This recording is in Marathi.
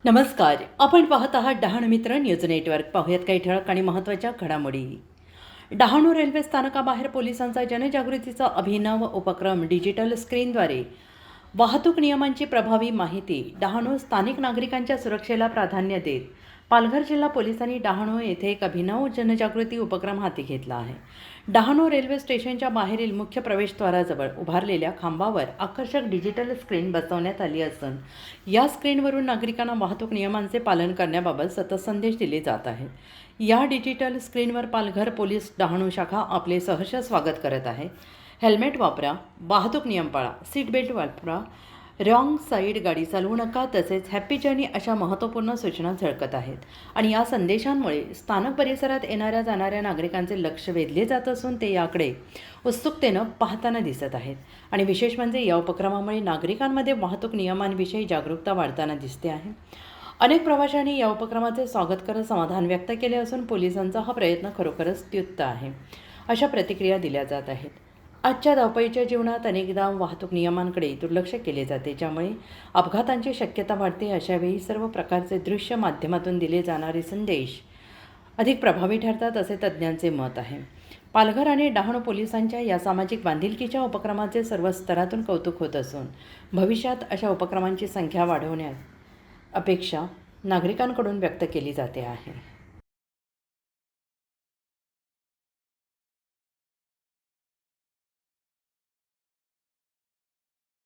नमस्कार. आपण पाहत आहात डहाणू मित्र न्यूज नेटवर्क. पाहूयात काही ठळक आणि महत्त्वाच्या घडामोडी. डहाणू रेल्वे स्थानकाबाहेर पोलिसांचा जनजागृतीचा अभिनव उपक्रम. डिजिटल स्क्रीनद्वारे वाहतूक नियमांची प्रभावी माहिती. डहाणू स्थानिक नागरिकांच्या सुरक्षेला प्राधान्य देत पालघर जिल्हा पोलिसांनी डहाणू येथे एक अभिनव जनजागृती उपक्रम हाती घेतला आहे. डहाणू रेल्वे स्टेशनच्या बाहेरील मुख्य प्रवेशद्वाराजवळ उभारलेल्या खांबावर आकर्षक डिजिटल स्क्रीन बसवण्यात आली असून या स्क्रीनवरून नागरिकांना वाहतूक नियमांचे पालन करण्याबाबत सतत संदेश दिले जात आहेत. या डिजिटल स्क्रीनवर पालघर पोलीस डहाणू शाखा आपले सहर्ष स्वागत करत आहे. हेल्मेट वापरा, वाहतूक नियम पाळा, सीट बेल्ट वापरा, रॉंग साईड गाडी चालवू नका, तसेच हॅपी जर्नी अशा महत्त्वपूर्ण सूचना झळकत आहेत. आणि या संदेशांमुळे स्थानक परिसरात येणाऱ्या जाणाऱ्या नागरिकांचे लक्ष वेधले जात असून ते याकडे उत्सुकतेनं पाहताना दिसत आहेत. आणि विशेष म्हणजे या उपक्रमामुळे नागरिकांमध्ये वाहतूक नियमांविषयी जागरूकता वाढताना दिसते आहे. अनेक प्रवाशांनी या उपक्रमाचे स्वागत करत समाधान व्यक्त केले असून पोलिसांचा हा प्रयत्न खरोखरच स्तुत्य आहे अशा प्रतिक्रिया दिल्या जात आहेत. आजच्या धावपळीच्या जीवनात अनेकदा वाहतूक नियमांकडे दुर्लक्ष केले जाते, ज्यामुळे अपघातांची शक्यता वाढते. अशावेळी सर्व प्रकारचे दृश्य माध्यमातून दिले जाणारे संदेश अधिक प्रभावी ठरतात असे तज्ज्ञांचे मत आहे. पालघर आणि डहाणू पोलिसांच्या या सामाजिक बांधिलकीच्या उपक्रमाचे सर्व स्तरातून कौतुक होत असून भविष्यात अशा उपक्रमांची संख्या वाढवण्यात अपेक्षा नागरिकांकडून व्यक्त केली जाते आहे.